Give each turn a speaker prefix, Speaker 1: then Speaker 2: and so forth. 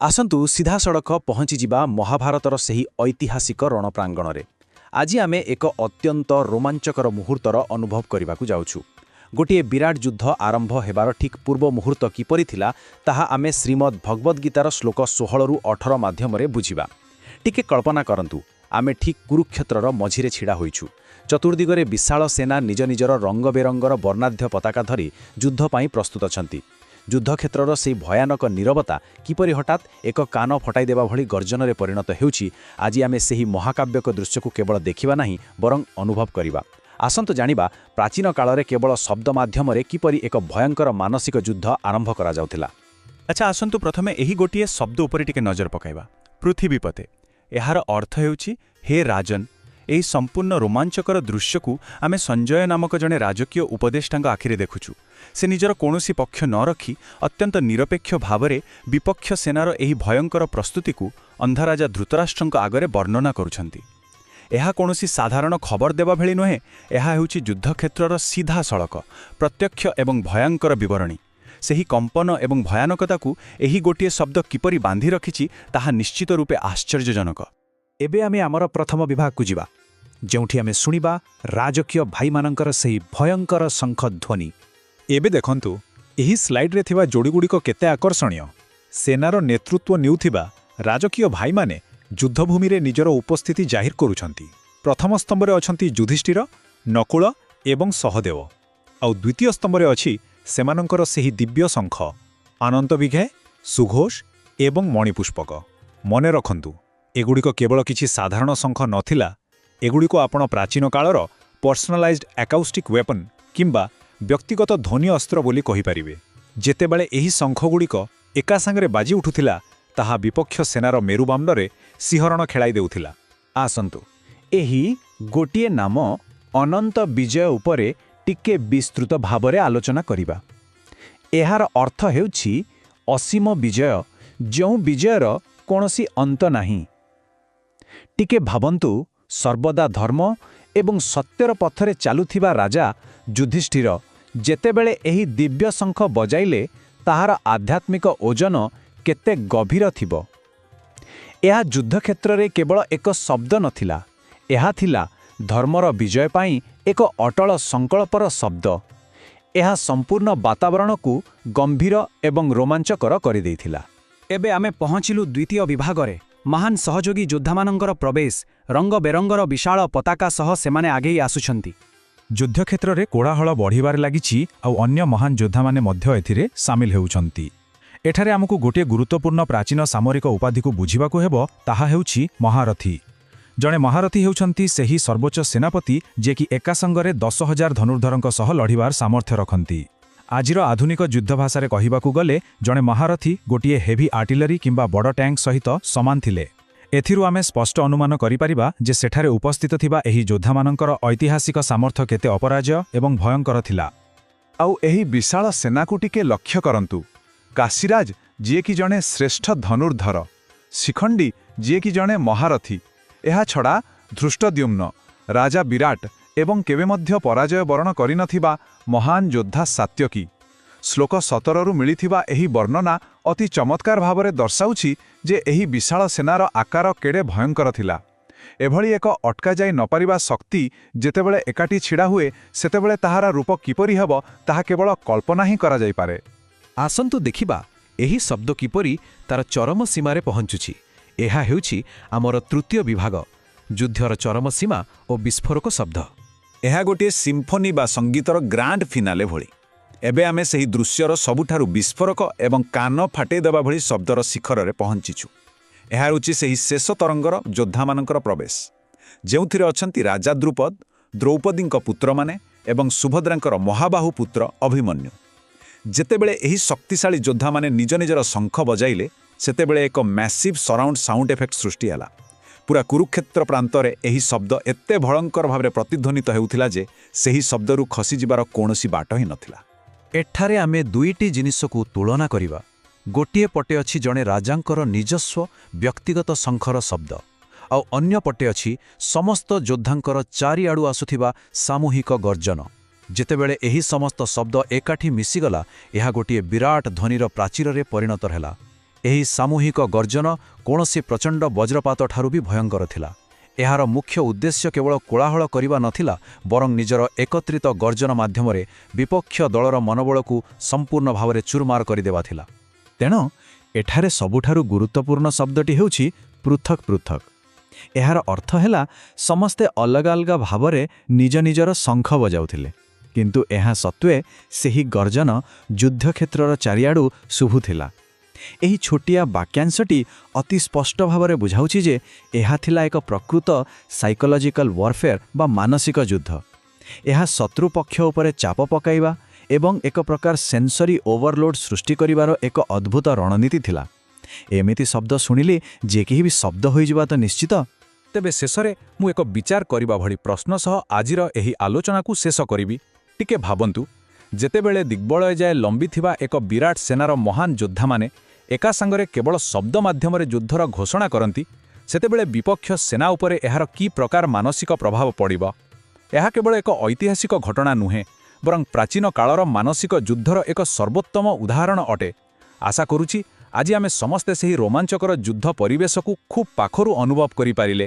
Speaker 1: ଆସନ୍ତୁ ସିଧାସଳଖ ପହଞ୍ଚିଯିବା ମହାଭାରତର ସେହି ଐତିହାସିକ ରଣପ୍ରାଙ୍ଗଣରେ। ଆଜି ଆମେ ଏକ ଅତ୍ୟନ୍ତ ରୋମାଞ୍ଚକର ମୁହୂର୍ତ୍ତର ଅନୁଭବ କରିବାକୁ ଯାଉଛୁ। ଗୋଟିଏ ବିରାଟ ଯୁଦ୍ଧ ଆରମ୍ଭ ହେବାର ଠିକ୍ ପୂର୍ବ ମୁହୂର୍ତ୍ତ କିପରି ଥିଲା ତାହା ଆମେ ଶ୍ରୀମଦ୍ ଭଗବଦ୍ ଗୀତାର ଶ୍ଲୋକ 16ରୁ 18 ମାଧ୍ୟମରେ ବୁଝିବା। ଟିକେ କଳ୍ପନା କରନ୍ତୁ, ଆମେ ଠିକ୍ କୁରୁକ୍ଷେତ୍ରର ମଝିରେ ଛିଡ଼ା ହୋଇଛୁ। ଚତୁର୍ଦିଗରେ ବିଶାଳ ସେନା ନିଜ ନିଜର ରଙ୍ଗବେରଙ୍ଗର ବର୍ଣ୍ଣାଢ୍ୟ ପତାକା ଧରି ଯୁଦ୍ଧ ପାଇଁ ପ୍ରସ୍ତୁତ ଅଛନ୍ତି। ଯୁଦ୍ଧକ୍ଷେତ୍ରର ସେହି ଭୟାନକ ନୀରବତା କିପରି ହଠାତ୍ ଏକ କାନ ଫଟାଇ ଦେବା ଭଳି ଗର୍ଜନରେ ପରିଣତ ହେଉଛି, ଆଜି ଆମେ ସେହି ମହାକାବ୍ୟକ ଦୃଶ୍ୟକୁ କେବଳ ଦେଖିବା ନାହିଁ, ବରଂ ଅନୁଭବ କରିବା। ଆସନ୍ତୁ ଜାଣିବା ପ୍ରାଚୀନ କାଳରେ କେବଳ ଶବ୍ଦ ମାଧ୍ୟମରେ କିପରି ଏକ ଭୟଙ୍କର ମାନସିକ ଯୁଦ୍ଧ ଆରମ୍ଭ କରାଯାଉଥିଲା।
Speaker 2: ଆଚ୍ଛା, ଆସନ୍ତୁ ପ୍ରଥମେ ଏହି ଗୋଟିଏ ଶବ୍ଦ ଉପରେ ଟିକେ ନଜର ପକାଇବା, ପୃଥିବୀପତେ। ଏହାର ଅର୍ଥ ହେଉଛି ହେ ରାଜନ୍। ଏହି ସମ୍ପୂର୍ଣ୍ଣ ରୋମାଞ୍ଚକର ଦୃଶ୍ୟକୁ ଆମେ ସଞ୍ଜୟ ନାମକ ଜଣେ ରାଜକୀୟ ଉପଦେଷ୍ଟାଙ୍କ ଆଖିରେ ଦେଖୁଛୁ। ସେ ନିଜର କୌଣସି ପକ୍ଷ ନ ରଖି ଅତ୍ୟନ୍ତ ନିରପେକ୍ଷ ଭାବରେ ବିପକ୍ଷ ସେନାର ଏହି ଭୟଙ୍କର ପ୍ରସ୍ତୁତିକୁ ଅନ୍ଧରାଜା ଧୃତରାଷ୍ଟ୍ରଙ୍କ ଆଗରେ ବର୍ଣ୍ଣନା କରୁଛନ୍ତି। ଏହା କୌଣସି ସାଧାରଣ ଖବର ଦେବା ଭଳି ନୁହେଁ, ଏହା ହେଉଛି ଯୁଦ୍ଧକ୍ଷେତ୍ରର ସିଧାସଳଖ ପ୍ରତ୍ୟକ୍ଷ ଏବଂ ଭୟଙ୍କର ବିବରଣୀ। ସେହି କମ୍ପନ ଏବଂ ଭୟାନକତାକୁ ଏହି ଗୋଟିଏ ଶବ୍ଦ କିପରି ବାନ୍ଧି ରଖିଛି ତାହା ନିଶ୍ଚିତ ରୂପେ ଆଶ୍ଚର୍ଯ୍ୟଜନକ।
Speaker 1: ଏବେ ଆମେ ଆମର ପ୍ରଥମ ବିଭାଗକୁ ଯିବା, ଯେଉଁଠି ଆମେ ଶୁଣିବା ରାଜକୀୟ ଭାଇମାନଙ୍କର ସେହି ଭୟଙ୍କର ଶଙ୍ଖ ଧ୍ୱନି।
Speaker 3: ଏବେ ଦେଖନ୍ତୁ, ଏହି ସ୍ଲାଇଡ୍ରେ ଥିବା ଯୋଡ଼ିଗୁଡ଼ିକ କେତେ ଆକର୍ଷଣୀୟ। ସେନାର ନେତୃତ୍ୱ ନେଉଥିବା ରାଜକୀୟ ଭାଇମାନେ ଯୁଦ୍ଧଭୂମିରେ ନିଜର ଉପସ୍ଥିତି ଜାହିର କରୁଛନ୍ତି। ପ୍ରଥମ ସ୍ତମ୍ଭରେ ଅଛନ୍ତି ଯୁଧିଷ୍ଠିର, ନକୁଳ ଏବଂ ସହଦେବ। ଆଉ ଦ୍ୱିତୀୟ ସ୍ତମ୍ଭରେ ଅଛି ସେମାନଙ୍କର ସେହି ଦିବ୍ୟ ଶଙ୍ଖ ଅନନ୍ତବିଘେ, ସୁଘୋଷ ଏବଂ ମଣିପୁଷ୍ପକ। ମନେ ରଖନ୍ତୁ, ଏଗୁଡ଼ିକ କେବଳ କିଛି ସାଧାରଣ ଶଙ୍ଖ ନଥିଲା, ଏଗୁଡ଼ିକ ଆପଣ ପ୍ରାଚୀନ କାଳର ପର୍ସନାଲାଇଜ୍ଡ ଆକାଉଷ୍ଟିକ୍ ୱେପନ୍ କିମ୍ବା ବ୍ୟକ୍ତିଗତ ଧ୍ୱନି ଅସ୍ତ୍ର ବୋଲି କହିପାରିବେ। ଯେତେବେଳେ ଏହି ଶଙ୍ଖଗୁଡ଼ିକ ଏକା ସାଙ୍ଗରେ ବାଜି ଉଠୁଥିଲା, ତାହା ବିପକ୍ଷ ସେନାର ମେରୁଦଣ୍ଡରେ ଶିହରଣ ଖେଳାଇ ଦେଉଥିଲା।
Speaker 1: ଆସନ୍ତୁ ଏହି ଗୋଟିଏ ନାମ ଅନନ୍ତ ବିଜୟ ଉପରେ ଟିକେ ବିସ୍ତୃତ ଭାବରେ ଆଲୋଚନା କରିବା। ଏହାର ଅର୍ଥ ହେଉଛି ଅସୀମ ବିଜୟ, ଯେଉଁ ବିଜୟର କୌଣସି ଅନ୍ତ ନାହିଁ। ଟିକେ ଭାବନ୍ତୁ, ସର୍ବଦା ଧର୍ମ ଏବଂ ସତ୍ୟର ପଥରେ ଚାଲୁଥିବା ରାଜା ଯୁଧିଷ୍ଠିର ଯେତେବେଳେ ଏହି ଦିବ୍ୟ ଶଙ୍ଖ ବଜାଇଲେ, ତାହାର ଆଧ୍ୟାତ୍ମିକ ଓଜନ କେତେ ଗଭୀର ଥିବ। ଏହା ଯୁଦ୍ଧକ୍ଷେତ୍ରରେ କେବଳ ଏକ ଶବ୍ଦ ନଥିଲା, ଏହା ଥିଲା ଧର୍ମର ବିଜୟ ପାଇଁ ଏକ ଅଟଳ ସଂକଳ୍ପର ଶବ୍ଦ। ଏହା ସମ୍ପୂର୍ଣ୍ଣ ବାତାବରଣକୁ ଗମ୍ଭୀର ଏବଂ ରୋମାଞ୍ଚକର କରିଦେଇଥିଲା। ଏବେ ଆମେ ପହଞ୍ଚିଲୁ ଦ୍ୱିତୀୟ ବିଭାଗରେ। ମହାନ ସହଯୋଗୀ ଯୋଦ୍ଧାମାନଙ୍କର ପ୍ରବେଶ, ରଙ୍ଗବେରଙ୍ଗର ବିଶାଳ ପତାକା ସହ ସେମାନେ ଆଗେଇ ଆସୁଛନ୍ତି।
Speaker 3: ଯୁଦ୍ଧକ୍ଷେତ୍ରରେ କୋଳାହଳ ବଢ଼ିବାରେ ଲାଗିଛି, ଆଉ ଅନ୍ୟ ମହାନ ଯୋଦ୍ଧାମାନେ ମଧ୍ୟ ଏଥିରେ ସାମିଲ ହେଉଛନ୍ତି। ଏଠାରେ ଆମକୁ ଗୋଟିଏ ଗୁରୁତ୍ୱପୂର୍ଣ୍ଣ ପ୍ରାଚୀନ ସାମରିକ ଉପାଧିକୁ ବୁଝିବାକୁ ହେବ, ତାହା ହେଉଛି ମହାରଥୀ। ଜଣେ ମହାରଥୀ ହେଉଛନ୍ତି ସେହି ସର୍ବୋଚ୍ଚ ସେନାପତି ଯିଏକି ଏକା ସଙ୍ଗରେ 10,000 ଧନୁର୍ଦ୍ଧରଙ୍କ ସହ ଲଢ଼ିବାର ସାମର୍ଥ୍ୟ ରଖନ୍ତି। ଆଜିର ଆଧୁନିକ ଯୁଦ୍ଧ ଭାଷାରେ କହିବାକୁ ଗଲେ, ଜଣେ ମହାରଥୀ ଗୋଟିଏ ହେଭି ଆର୍ଟିଲରୀ କିମ୍ବା ବଡ଼ ଟ୍ୟାଙ୍କ ସହିତ ସମାନ ଥିଲେ। ଏଥିରୁ ଆମେ ସ୍ପଷ୍ଟ ଅନୁମାନ କରିପାରିବା ଯେ ସେଠାରେ ଉପସ୍ଥିତ ଥିବା ଏହି ଯୋଦ୍ଧାମାନଙ୍କର ଐତିହାସିକ ସାମର୍ଥ୍ୟ କେତେ ଅପରାଜୟ ଏବଂ ଭୟଙ୍କର ଥିଲା। ଆଉ ଏହି ବିଶାଳ ସେନାକୁ ଟିକେ ଲକ୍ଷ୍ୟ କରନ୍ତୁ। କାଶୀରାଜ ଯିଏକି ଜଣେ ଶ୍ରେଷ୍ଠ ଧନୁର୍ଦ୍ଧର, ଶିଖଣ୍ଡୀ ଯିଏକି ଜଣେ ମହାରଥୀ, ଏହାଛଡ଼ା ଧୃଷ୍ଟଦ୍ୟୁମ୍ନ, ରାଜା ବିରାଟ ଏବଂ କେବେ ମଧ୍ୟ ପରାଜୟ ବରଣ କରିନଥିବା ମହାନ ଯୋଦ୍ଧା ସାତ୍ୟକୀ। ଶ୍ଲୋକ 17ରୁ ମିଳିଥିବା ଏହି ବର୍ଣ୍ଣନା ଅତି ଚମତ୍କାର ଭାବରେ ଦର୍ଶାଉଛି ଯେ ଏହି ବିଶାଳ ସେନାର ଆକାର କେଡ଼େ ଭୟଙ୍କର ଥିଲା। ଏଭଳି ଏକ ଅଟକାଯାଇ ନପାରିବା ଶକ୍ତି ଯେତେବେଳେ ଏକାଠି ଛିଡ଼ା ହୁଏ, ସେତେବେଳେ ତାହାର ରୂପ କିପରି ହେବ ତାହା କେବଳ କଳ୍ପନା ହିଁ କରାଯାଇପାରେ।
Speaker 1: ଆସନ୍ତୁ ଦେଖିବା ଏହି ଶବ୍ଦ କିପରି ତାର ଚରମ ସୀମାରେ ପହଞ୍ଚୁଛି। ଏହା ହେଉଛି ଆମର ତୃତୀୟ ବିଭାଗ, ଯୁଦ୍ଧର ଚରମ ସୀମା ଓ ବିସ୍ଫୋରକ ଶବ୍ଦ।
Speaker 3: ଏହା ଗୋଟିଏ ସିମ୍ଫୋନି ବା ସଙ୍ଗୀତର ଗ୍ରାଣ୍ଡ ଫିନାଲେ ଭଳି। ଏବେ ଆମେ ସେହି ଦୃଶ୍ୟର ସବୁଠାରୁ ବିସ୍ଫୋରକ ଏବଂ କାନ ଫାଟେଇ ଦେବା ଭଳି ଶବ୍ଦର ଶିଖରରେ ପହଞ୍ଚିଛୁ। ଏହା ହେଉଛି ସେହି ଶେଷ ତରଙ୍ଗର ଯୋଦ୍ଧାମାନଙ୍କର ପ୍ରବେଶ, ଯେଉଁଥିରେ ଅଛନ୍ତି ରାଜା ଦ୍ରୁପଦ, ଦ୍ରୌପଦୀଙ୍କ ପୁତ୍ରମାନେ ଏବଂ ସୁଭଦ୍ରାଙ୍କର ମହାବାହୁ ପୁତ୍ର ଅଭିମନ୍ୟୁ। ଯେତେବେଳେ ଏହି ଶକ୍ତିଶାଳୀ ଯୋଦ୍ଧାମାନେ ନିଜ ନିଜର ଶଙ୍ଖ ବଜାଇଲେ, ସେତେବେଳେ ଏକ ମ୍ୟାସିଭ୍ ସରାଉଣ୍ଡ ସାଉଣ୍ଡ ଏଫେକ୍ଟ ସୃଷ୍ଟି ହେଲା। ପୁରା କୁରୁକ୍ଷେତ୍ର ପ୍ରାନ୍ତରେ ଏହି ଶବ୍ଦ ଏତେ ଭୟଙ୍କର ଭାବରେ ପ୍ରତିଧ୍ୱନିତ ହେଉଥିଲା ଯେ ସେହି ଶବ୍ଦରୁ ଖସିଯିବାର କୌଣସି ବାଟ ହିଁ ନଥିଲା।
Speaker 1: ଏଠାରେ ଆମେ ଦୁଇଟି ଜିନିଷକୁ ତୁଳନା କରିବା। ଗୋଟିଏ ପଟେ ଅଛି ଜଣେ ରାଜାଙ୍କର ନିଜସ୍ୱ ବ୍ୟକ୍ତିଗତ ଶଙ୍ଖର ଶବ୍ଦ, ଆଉ ଅନ୍ୟ ପଟେ ଅଛି ସମସ୍ତ ଯୋଦ୍ଧାଙ୍କର ଚାରିଆଡ଼ୁ ଆସୁଥିବା ସାମୂହିକ ଗର୍ଜନ। ଯେତେବେଳେ ଏହି ସମସ୍ତ ଶବ୍ଦ ଏକାଠି ମିଶିଗଲା, ଏହା ଗୋଟିଏ ବିରାଟ ଧ୍ୱନିର ପ୍ରାଚୀରରେ ପରିଣତ ହେଲା। ଏହି ସାମୂହିକ ଗର୍ଜନ କୌଣସି ପ୍ରଚଣ୍ଡ ବଜ୍ରପାତ ଠାରୁ ବି ଭୟଙ୍କର ଥିଲା। ଏହାର ମୁଖ୍ୟ ଉଦ୍ଦେଶ୍ୟ କେବଳ କୋଳାହଳ କରିବା ନଥିଲା, ବରଂ ନିଜର ଏକତ୍ରିତ ଗର୍ଜନ ମାଧ୍ୟମରେ ବିପକ୍ଷ ଦଳର ମନୋବଳକୁ ସମ୍ପୂର୍ଣ୍ଣ ଭାବରେ ଚୁରମାର କରିଦେବା ଥିଲା।
Speaker 3: ତେଣୁ ଏଠାରେ ସବୁଠାରୁ ଗୁରୁତ୍ୱପୂର୍ଣ୍ଣ ଶବ୍ଦଟି ହେଉଛି ପୃଥକ୍ ପୃଥକ୍। ଏହାର ଅର୍ଥ ହେଲା ସମସ୍ତେ ଅଲଗା ଅଲଗା ଭାବରେ ନିଜ ନିଜର ଶଙ୍ଖ ବଜାଉଥିଲେ, କିନ୍ତୁ ଏହା ସତ୍ତ୍ୱେ ସେହି ଗର୍ଜନ ଯୁଦ୍ଧକ୍ଷେତ୍ରର ଚାରିଆଡ଼ୁ ଶୁଭୁଥିଲା। ଏହି ଛୋଟିଆ ବାକ୍ୟାଂଶଟି ଅତି ସ୍ପଷ୍ଟ ଭାବରେ ବୁଝାଉଛି ଯେ ଏହା ଥିଲା ଏକ ପ୍ରକୃତ ସାଇକୋଲୋଜିକାଲ ୱାରଫେୟାର ବା ମାନସିକ ଯୁଦ୍ଧ। ଏହା ଶତ୍ରୁ ପକ୍ଷ ଉପରେ ଚାପ ପକାଇବା ଏବଂ ଏକ ପ୍ରକାର ସେନ୍ସରି ଓଭରଲୋଡ୍ ସୃଷ୍ଟି କରିବାର ଏକ ଅଦ୍ଭୁତ ରଣନୀତି ଥିଲା। ଏମିତି ଶବ୍ଦ ଶୁଣିଲେ ଯେ କେହି ବି ଶବ୍ଦ ହୋଇଯିବା ତ ନିଶ୍ଚିତ।
Speaker 2: ତେବେ ଶେଷରେ ମୁଁ ଏକ ବିଚାର କରିବା ଭଳି ପ୍ରଶ୍ନ ସହ ଆଜିର ଏହି ଆଲୋଚନାକୁ ଶେଷ କରିବି। ଟିକେ ଭାବନ୍ତୁ, ଯେତେବେଳେ ଦିଗ୍ବଳୟ ଯାଏ ଲମ୍ବିଥିବା ଏକ ବିରାଟ ସେନାର ମହାନ ଯୋଦ୍ଧାମାନେ ଏକା ସାଙ୍ଗରେ କେବଳ ଶବ୍ଦ ମାଧ୍ୟମରେ ଯୁଦ୍ଧର ଘୋଷଣା କରନ୍ତି, ସେତେବେଳେ ବିପକ୍ଷ ସେନା ଉପରେ ଏହାର କି ପ୍ରକାର ମାନସିକ ପ୍ରଭାବ ପଡ଼ିବ? ଏହା କେବଳ ଏକ ଐତିହାସିକ ଘଟଣା ନୁହେଁ, ବରଂ ପ୍ରାଚୀନ କାଳର ମାନସିକ ଯୁଦ୍ଧର ଏକ ସର୍ବୋତ୍ତମ ଉଦାହରଣ ଅଟେ। ଆଶା କରୁଛି ଆଜି ଆମେ ସମସ୍ତେ ସେହି ରୋମାଞ୍ଚକର ଯୁଦ୍ଧ ପରିବେଶକୁ ଖୁବ୍ ପାଖରୁ ଅନୁଭବ କରିପାରିଲେ।